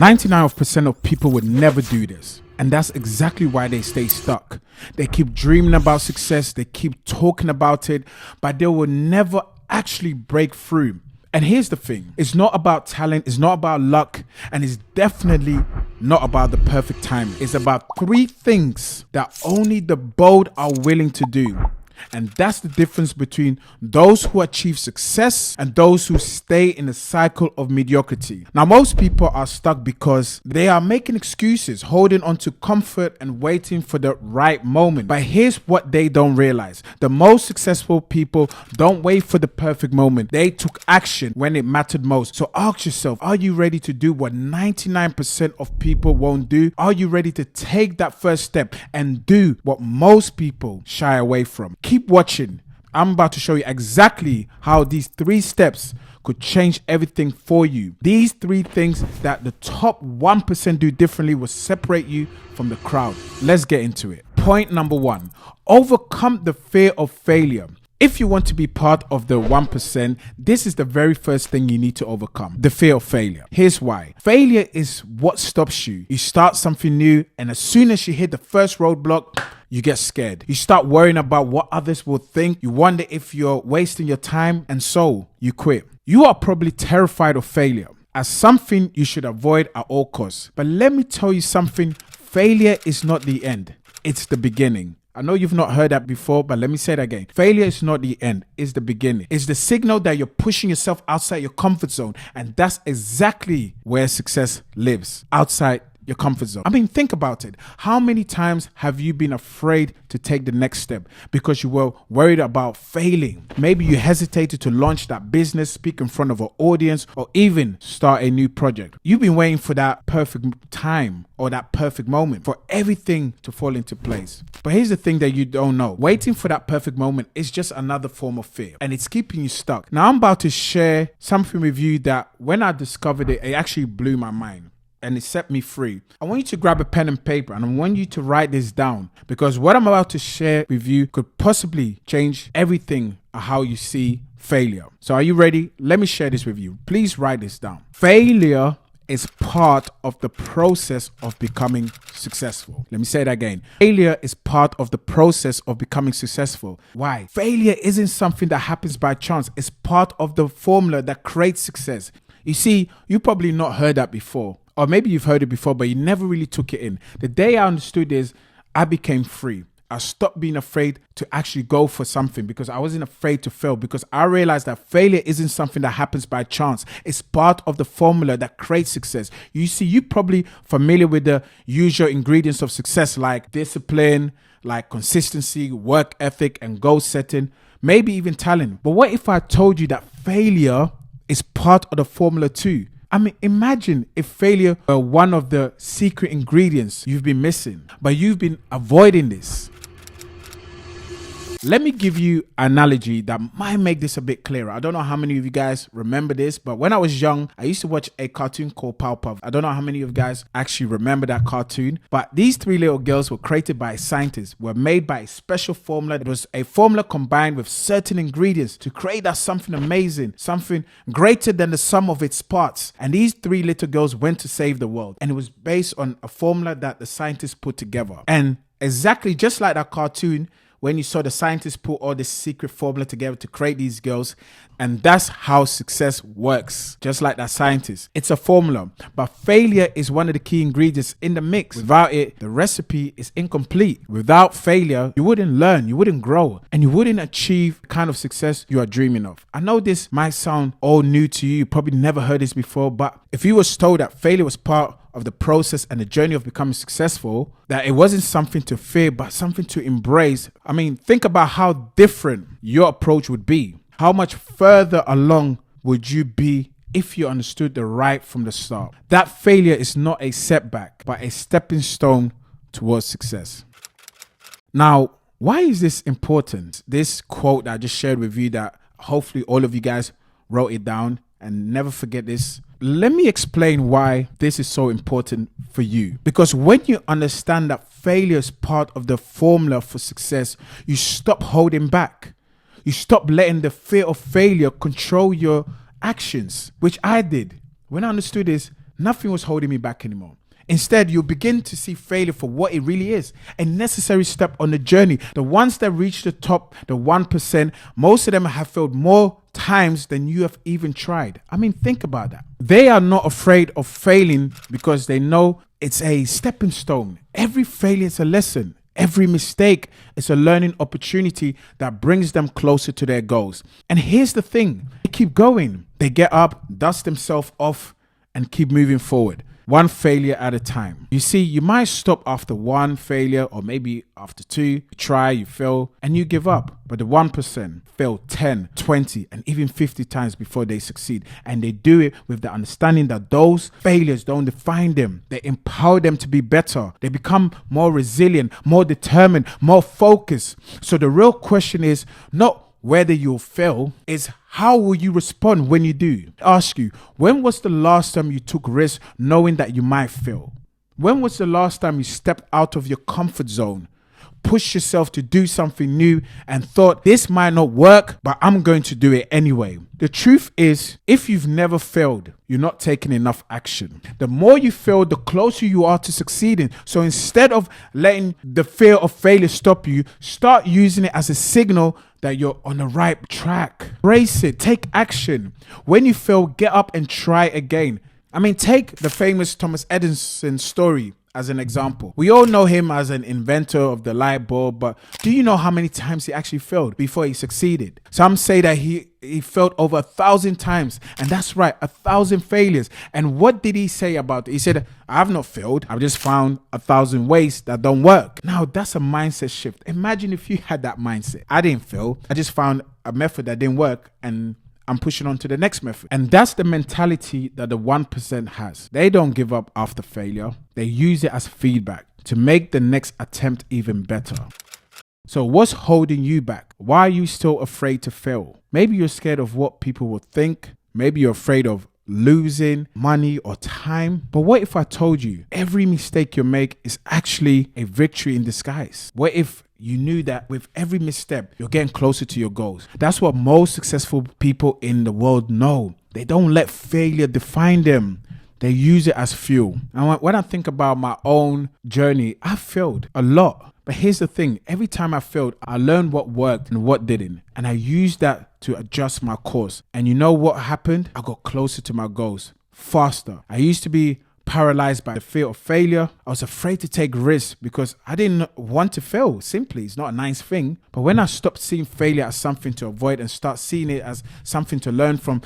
99% of people would never do this. And that's exactly why they stay stuck. They keep dreaming about success, they keep talking about it, but they will never actually break through. And here's the thing, it's not about talent, it's not about luck, and it's definitely not about the perfect time. It's about 3 things that only the bold are willing to do. And that's the difference between those who achieve success and those who stay in a cycle of mediocrity. Now, most people are stuck because they are making excuses, holding on to comfort and waiting for the right moment. But here's what they don't realize. The most successful people don't wait for the perfect moment. They took action when it mattered most. So ask yourself, are you ready to do what 99% of people won't do? Are you ready to take that first step and do what most people shy away from? Keep watching. I'm about to show you exactly how these 3 steps could change everything for you. These 3 things that the top 1% do differently will separate you from the crowd. Let's get into it. Point number 1, overcome the fear of failure. If you want to be part of the 1%, this is the very first thing you need to overcome, the fear of failure. Here's why. Failure is what stops you. You start something new, and as soon as you hit the first roadblock, you get scared. You start worrying about what others will think. You wonder if you're wasting your time, and so you quit. You are probably terrified of failure as something you should avoid at all costs. But let me tell you something, failure is not the end. It's the beginning. I know you've not heard that before, but let me say it again. Failure is not the end, it's the beginning. It's the signal that you're pushing yourself outside your comfort zone. And that's exactly where success lives, outside your comfort zone. I mean, think about it. How many times have you been afraid to take the next step because you were worried about failing? Maybe you hesitated to launch that business, speak in front of an audience, or even start a new project. You've been waiting for that perfect time or that perfect moment for everything to fall into place. But here's the thing that you don't know. Waiting for that perfect moment is just another form of fear, and it's keeping you stuck. Now, I'm about to share something with you that when I discovered it, it actually blew my mind. And it set me free. I want you to grab a pen and paper, and I want you to write this down, because what I'm about to share with you could possibly change everything how you see failure. So are you ready? Let me share this with you. Please write this down. Failure is part of the process of becoming successful. Let me say that again. Failure is part of the process of becoming successful. Why? Failure isn't something that happens by chance. It's part of the formula that creates success. You see, you probably not heard that before. Or maybe you've heard it before, but you never really took it in. The day I understood is I became free. I stopped being afraid to actually go for something because I wasn't afraid to fail, because I realized that failure isn't something that happens by chance. It's part of the formula that creates success. You see, you're probably familiar with the usual ingredients of success, like discipline, like consistency, work ethic, and goal setting, maybe even talent. But what if I told you that failure is part of the formula too? I mean, imagine if failure were one of the secret ingredients you've been missing, but you've been avoiding this. Let me give you an analogy that might make this a bit clearer. I don't know how many of you guys remember this, but when I was young, I used to watch a cartoon called Powerpuff. I don't know how many of you guys actually remember that cartoon, but these 3 little girls were created by scientists, were made by a special formula. It was a formula combined with certain ingredients to create that something amazing, something greater than the sum of its parts. And these 3 little girls went to save the world. And it was based on a formula that the scientists put together. And exactly just like that cartoon, when you saw the scientists put all this secret formula together to create these girls. And that's how success works. Just like that scientist. It's a formula. But failure is one of the key ingredients in the mix. Without it, the recipe is incomplete. Without failure, you wouldn't learn, you wouldn't grow, and you wouldn't achieve the kind of success you are dreaming of. I know this might sound all new to you. You probably never heard this before. But if you was told that failure was part of the process and the journey of becoming successful, that it wasn't something to fear, but something to embrace. I mean, think about how different your approach would be. How much further along would you be if you understood the right from the start? That failure is not a setback, but a stepping stone towards success. Now, why is this important? This quote that I just shared with you, that hopefully all of you guys wrote it down, and never forget this. Let me explain why this is so important for you. Because when you understand that failure is part of the formula for success, you stop holding back. You stop letting the fear of failure control your actions, which I did. When I understood this, nothing was holding me back anymore. Instead, you'll begin to see failure for what it really is, a necessary step on the journey. The ones that reach the top, the 1%, most of them have failed more times than you have even tried. I mean, think about that. They are not afraid of failing because they know it's a stepping stone. Every failure is a lesson. Every mistake is a learning opportunity that brings them closer to their goals. And here's the thing, they keep going. They get up, dust themselves off, and keep moving forward. One failure at a time. You see, you might stop after one failure, or maybe after two. You try, you fail, and you give up. But the 1% fail 10, 20, and even 50 times before they succeed. And they do it with the understanding that those failures don't define them. They empower them to be better. They become more resilient, more determined, more focused. So the real question is not whether you'll fail, is how will you respond when you do? I ask you, when was the last time you took risks knowing that you might fail? When was the last time you stepped out of your comfort zone, pushed yourself to do something new and thought, this might not work, but I'm going to do it anyway? The truth is, if you've never failed, you're not taking enough action. The more you fail, the closer you are to succeeding. So instead of letting the fear of failure stop you, start using it as a signal that you're on the right track. Embrace it, take action. When you fail, get up and try again. I mean, take the famous Thomas Edison story as an example. We all know him as an inventor of the light bulb, but do you know how many times he actually failed before he succeeded? Some say that he failed over 1,000 times, and that's right, 1,000 failures. And what did he say about it? He said, I've not failed. I've just found 1,000 ways that don't work. Now, that's a mindset shift. Imagine if you had that mindset. I didn't fail. I just found a method that didn't work, and I'm pushing on to the next method. And that's the mentality that the 1% has. They don't give up after failure. They use it as feedback to make the next attempt even better. So what's holding you back? Why are you still afraid to fail? Maybe you're scared of what people will think. Maybe you're afraid of losing money or time. But what if I told you every mistake you make is actually a victory in disguise? What if you knew that with every misstep, you're getting closer to your goals? That's what most successful people in the world know. They don't let failure define them. They use it as fuel. And when I think about my own journey, I failed a lot. But here's the thing. Every time I failed, I learned what worked and what didn't. And I used that to adjust my course. And you know what happened? I got closer to my goals faster. I used to be paralyzed by the fear of failure. I was afraid to take risks because I didn't want to fail. Simply, it's not a nice thing. But when I stopped seeing failure as something to avoid and start seeing it as something to learn from,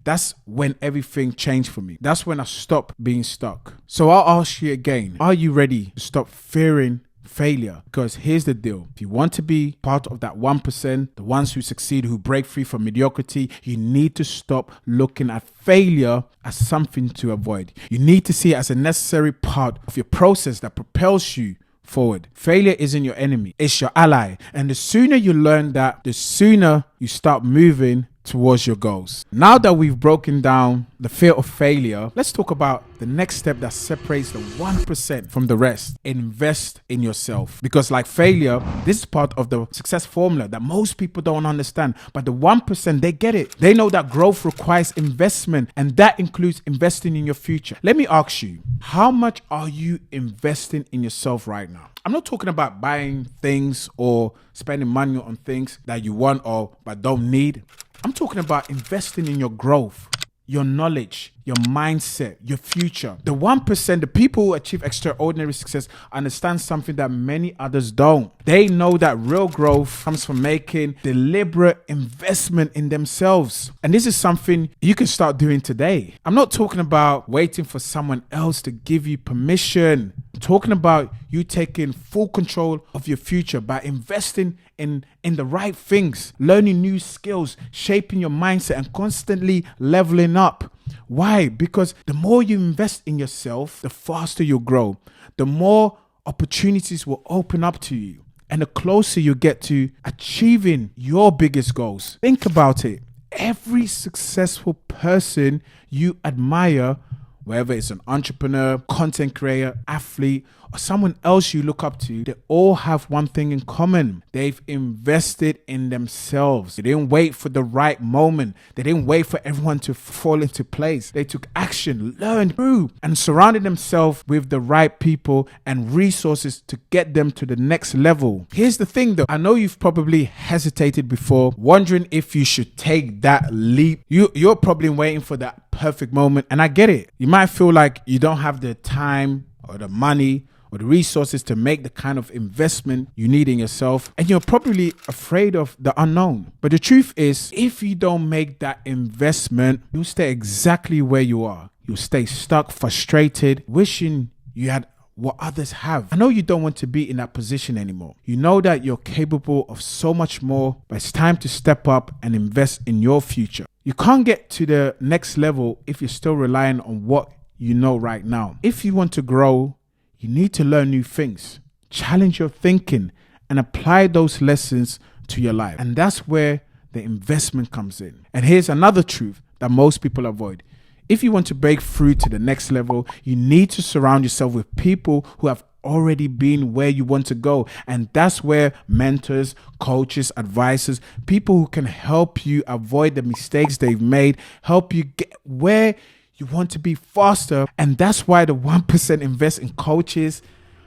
that's when everything changed for me. That's when I stopped being stuck. So I'll ask you again, are you ready to stop fearing failure? Because here's the deal. If you want to be part of that 1%, the ones who succeed, who break free from mediocrity, you need to stop looking at failure as something to avoid. You need to see it as a necessary part of your process that propels you forward. Failure isn't your enemy, it's your ally. And the sooner you learn that, the sooner you start moving towards your goals. Now that we've broken down the fear of failure, let's talk about the next step that separates the 1% from the rest. Invest in yourself. Because like failure, this is part of the success formula that most people don't understand. But the 1%, they get it. They know that growth requires investment, and that includes investing in your future. Let me ask you, how much are you investing in yourself right now? I'm not talking about buying things or spending money on things that you want or but don't need. I'm talking about investing in your growth, your knowledge, your mindset, your future. The 1%, the people who achieve extraordinary success, understand something that many others don't. They know that real growth comes from making deliberate investment in themselves. And this is something you can start doing today. I'm not talking about waiting for someone else to give you permission. I'm talking about you taking full control of your future by investing in the right things, learning new skills, shaping your mindset, and constantly leveling up. Why? Because the more you invest in yourself, the faster you'll grow, the more opportunities will open up to you, and the closer you get to achieving your biggest goals. Think about it. Every successful person you admire whether it's an entrepreneur, content creator, athlete, or someone else you look up to, they all have one thing in common. They've invested in themselves. They didn't wait for the right moment. They didn't wait for everyone to fall into place. They took action, learned, grew, and surrounded themselves with the right people and resources to get them to the next level. Here's the thing though. I know you've probably hesitated before, wondering if you should take that leap. You're probably waiting for that perfect moment, and I get it. You might feel like you don't have the time or the money or the resources to make the kind of investment you need in yourself, and you're probably afraid of the unknown. But the truth is, if you don't make that investment, you'll stay exactly where you are. You'll stay stuck, frustrated, wishing you had what others have. I know you don't want to be in that position anymore. You know that you're capable of so much more, but it's time to step up and invest in your future. You can't get to the next level if you're still relying on what you know right now. If you want to grow, you need to learn new things, challenge your thinking, and apply those lessons to your life. And that's where the investment comes in. And here's another truth that most people avoid. If you want to break through to the next level, you need to surround yourself with people who have already been where you want to go. And that's where mentors, coaches, advisors, people who can help you avoid the mistakes they've made, help you get where you want to be faster. And that's why the 1% invest in coaches,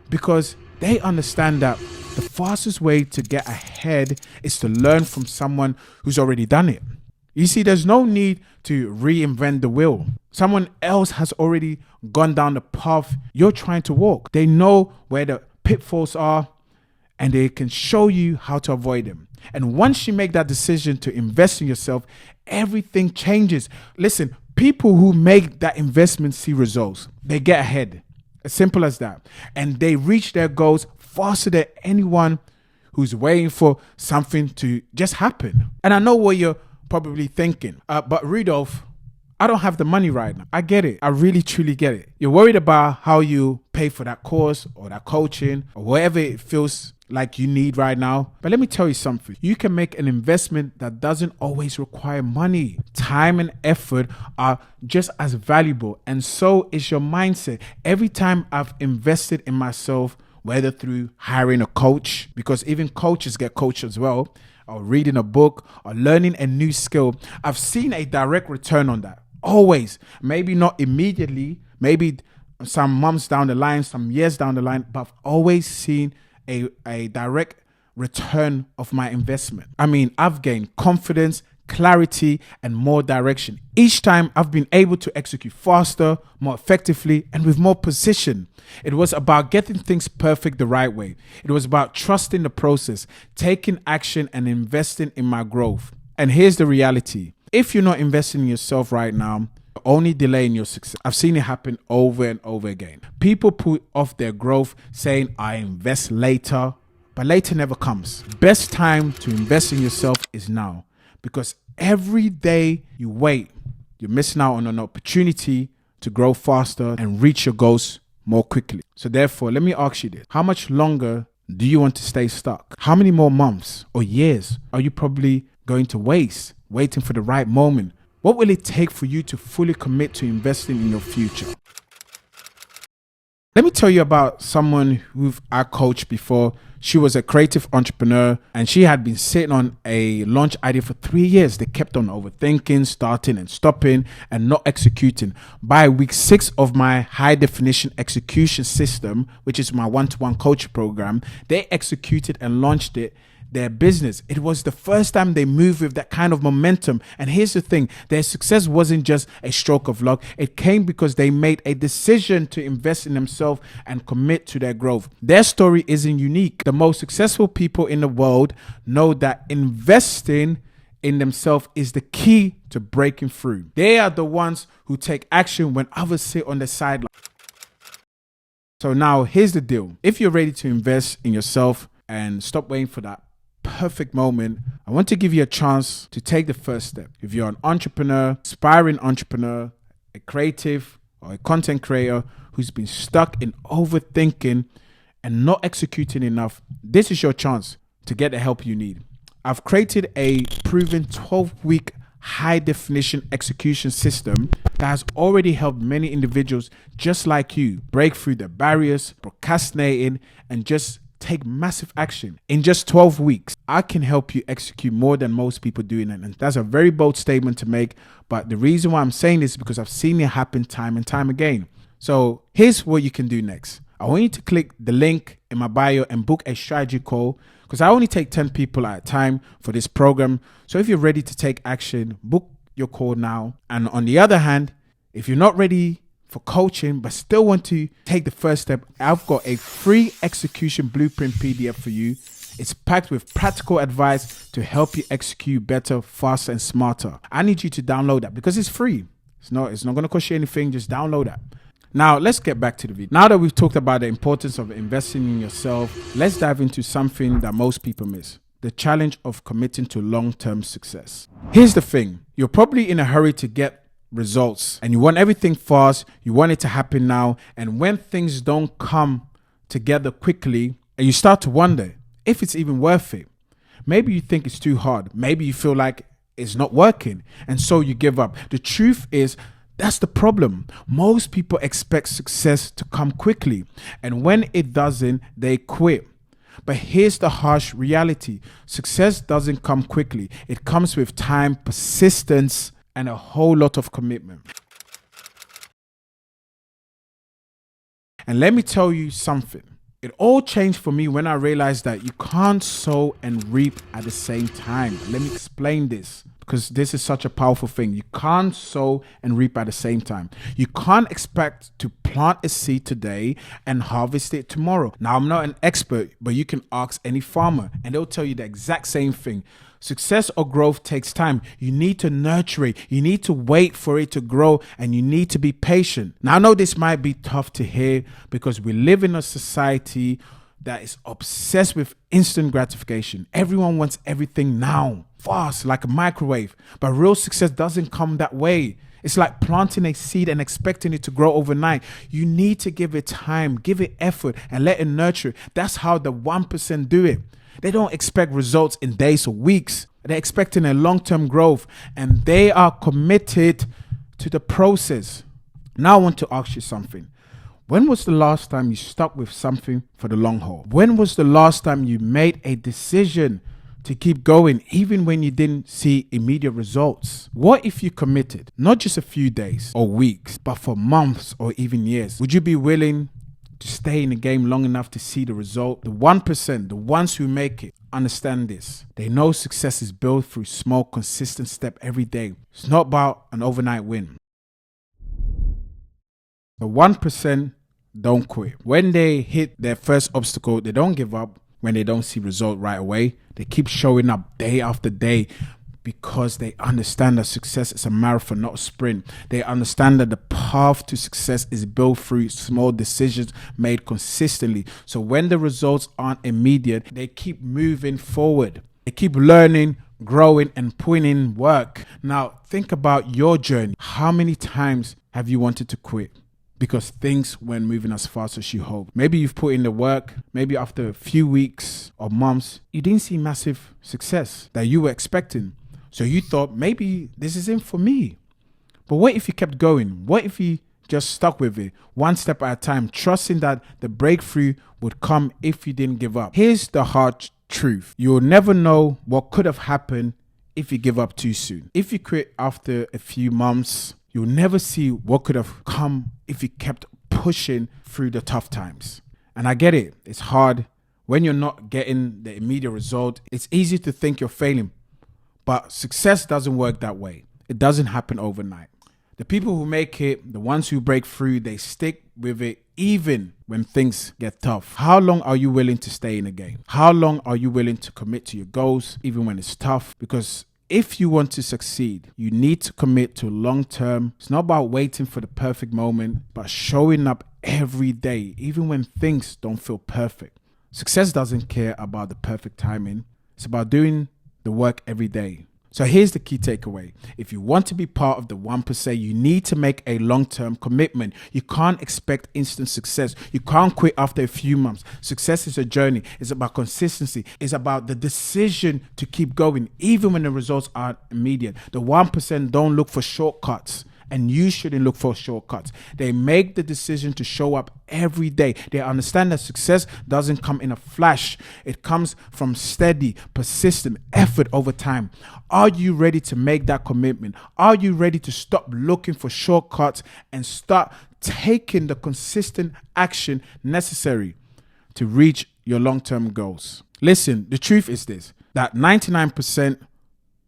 because they understand that the fastest way to get ahead is to learn from someone who's already done it. You see, there's no need to reinvent the wheel. Someone else has already gone down the path you're trying to walk. They know where the pitfalls are, and they can show you how to avoid them. And once you make that decision to invest in yourself, everything changes. Listen, people who make that investment see results. They get ahead. As simple as that. And they reach their goals faster than anyone who's waiting for something to just happen. And I know what you're probably thinking, but Rudolf, I don't have the money right now. I get it. I really, truly get it. You're worried about how you pay for that course or that coaching or whatever it feels like you need right now. But let me tell you something. You can make an investment that doesn't always require money. Time and effort are just as valuable, and so is your mindset. Every time I've invested in myself, whether through hiring a coach, because even coaches get coached as well, or reading a book or learning a new skill, I've seen a direct return on that. Always. Maybe not immediately, maybe some months down the line, some years down the line, but I've always seen a direct return of my investment. I mean, I've gained confidence, clarity, and more direction. Each time I've been able to execute faster, more effectively, and with more precision. It was about getting things perfect the right way. It was about trusting the process, taking action, and investing in my growth. And here's the reality. If you're not investing in yourself right now, you're only delaying your success. I've seen it happen over and over again. People put off their growth saying, I invest later, but later never comes. Best time to invest in yourself is now, because every day you wait, you're missing out on an opportunity to grow faster and reach your goals more quickly. So therefore, let me ask you this. How much longer do you want to stay stuck? How many more months or years are you probably going to waste waiting for the right moment? What will it take for you to fully commit to investing in your future? Let me tell you about someone who I coached before. She was a creative entrepreneur, and she had been sitting on a launch idea for 3 years. They kept on overthinking, starting and stopping, and not executing. By week 6 of my high definition execution system, which is my one-to-one coach program, they executed and launched their business. It was the first time they moved with that kind of momentum. And here's the thing, their success wasn't just a stroke of luck. It came because they made a decision to invest in themselves and commit to their growth. Their story isn't unique. The most successful people in the world know that investing in themselves is the key to breaking through. They are the ones who take action when others sit on the sideline. So now here's the deal. If you're ready to invest in yourself and stop waiting for that perfect moment, I want to give you a chance to take the first step. If you're an entrepreneur, aspiring entrepreneur, a creative or a content creator who's been stuck in overthinking and not executing enough, this is your chance to get the help you need. I've created a proven 12-week high definition execution system that has already helped many individuals just like you break through the barriers, procrastinating, and just take massive action. In just 12 weeks, I can help you execute more than most people doing it. And that's a very bold statement to make. But the reason why I'm saying this is because I've seen it happen time and time again. So here's what you can do next. I want you to click the link in my bio and book a strategy call, because I only take 10 people at a time for this program. So if you're ready to take action, book your call now. And on the other hand, if you're not ready for coaching but still want to take the first step, I've got a free execution blueprint PDF for you. It's packed with practical advice to help you execute better, faster, and smarter. I need you to download that because it's free. It's not going to cost you anything. Just download that. Now, let's get back to the video. Now that we've talked about the importance of investing in yourself, let's dive into something that most people miss: the challenge of committing to long-term success. Here's the thing. You're probably in a hurry to get results and you want everything fast. You want it to happen now. And when things don't come together quickly, and you start to wonder if it's even worth it. Maybe you think it's too hard. Maybe you feel like it's not working, and so you give up. The truth is, that's the problem. Most people expect success to come quickly, and when it doesn't, they quit. But here's the harsh reality. Success doesn't come quickly. It comes with time, persistence, and a whole lot of commitment. And let me tell you something. It all changed for me when I realized that you can't sow and reap at the same time. Let me explain this, because this is such a powerful thing. You can't sow and reap at the same time. You can't expect to plant a seed today and harvest it tomorrow. Now, I'm not an expert, but you can ask any farmer and they'll tell you the exact same thing. Success or growth takes time. You need to nurture it. You need to wait for it to grow, and you need to be patient. Now, I know this might be tough to hear because we live in a society that is obsessed with instant gratification. Everyone wants everything now, fast, like a microwave. But real success doesn't come that way. It's like planting a seed and expecting it to grow overnight. You need to give it time, give it effort, and let it nurture. That's how the 1% do it. They don't expect results in days or weeks. They're expecting a long-term growth, and they are committed to the process. Now I want to ask you something. When was the last time you stuck with something for the long haul? When was the last time you made a decision to keep going even when you didn't see immediate results? What if you committed, not just a few days or weeks, but for months or even years? Would you be willing to stay in the game long enough to see the result? The 1%, the ones who make it, understand this. They know success is built through small, consistent steps every day. It's not about an overnight win. The 1% don't quit. When they hit their first obstacle, they don't give up. When they don't see result right away, they keep showing up day after day, because they understand that success is a marathon, not a sprint. They understand that the path to success is built through small decisions made consistently. So when the results aren't immediate, they keep moving forward. They keep learning, growing, and putting in work. Now, think about your journey. How many times have you wanted to quit because things weren't moving as fast as you hoped? Maybe you've put in the work. Maybe after a few weeks or months, you didn't see massive success that you were expecting. So you thought, maybe this isn't for me. But what if you kept going? What if you just stuck with it, one step at a time, trusting that the breakthrough would come if you didn't give up? Here's the hard truth. You'll never know what could have happened if you give up too soon. If you quit after a few months, you'll never see what could have come if you kept pushing through the tough times. And I get it. It's hard. When you're not getting the immediate result, it's easy to think you're failing. But success doesn't work that way. It doesn't happen overnight. The people who make it, the ones who break through, they stick with it even when things get tough. How long are you willing to stay in the game? How long are you willing to commit to your goals even when it's tough? Because if you want to succeed, you need to commit to long term. It's not about waiting for the perfect moment, but showing up every day, even when things don't feel perfect. Success doesn't care about the perfect timing. It's about doing the work every day. So here's the key takeaway. If you want to be part of the 1%, you need to make a long-term commitment. You can't expect instant success. You can't quit after a few months. Success is a journey. It's about consistency. It's about the decision to keep going, even when the results aren't immediate. The 1% don't look for shortcuts. And you shouldn't look for shortcuts. They make the decision to show up every day. They understand that success doesn't come in a flash. It comes from steady, persistent effort over time. Are you ready to make that commitment? Are you ready to stop looking for shortcuts and start taking the consistent action necessary to reach your long-term goals? Listen, the truth is this, that 99%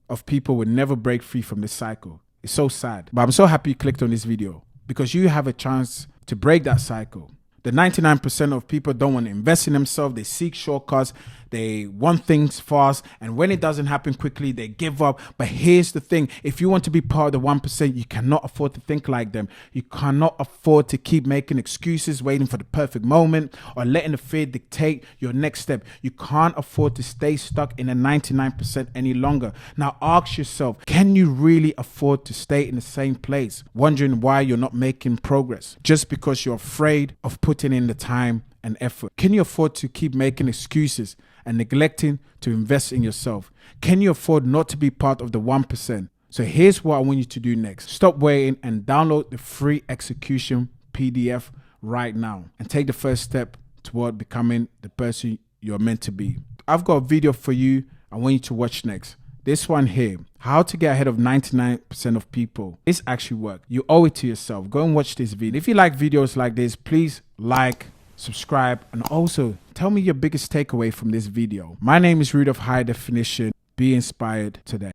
of people will never break free from this cycle. It's so sad, but I'm so happy you clicked on this video because you have a chance to break that cycle. The 99% of people don't want to invest in themselves. They seek shortcuts. They want things fast. And when it doesn't happen quickly, they give up. But here's the thing. If you want to be part of the 1%, you cannot afford to think like them. You cannot afford to keep making excuses, waiting for the perfect moment, or letting the fear dictate your next step. You can't afford to stay stuck in the 99% any longer. Now ask yourself, can you really afford to stay in the same place, wondering why you're not making progress just because you're afraid of putting in the time and effort? Can you afford to keep making excuses and neglecting to invest in yourself? Can you afford not to be part of the 1%? So here's what I want you to do next. Stop waiting and download the free execution PDF right now and take the first step toward becoming the person you're meant to be. I've got a video for you I want you to watch next. This one here, how to get ahead of 99% of people. This actually works. You owe it to yourself. Go and watch this video. If you like videos like this, please like, subscribe, and also tell me your biggest takeaway from this video. My name is Rudolf, High Definition. Be inspired today.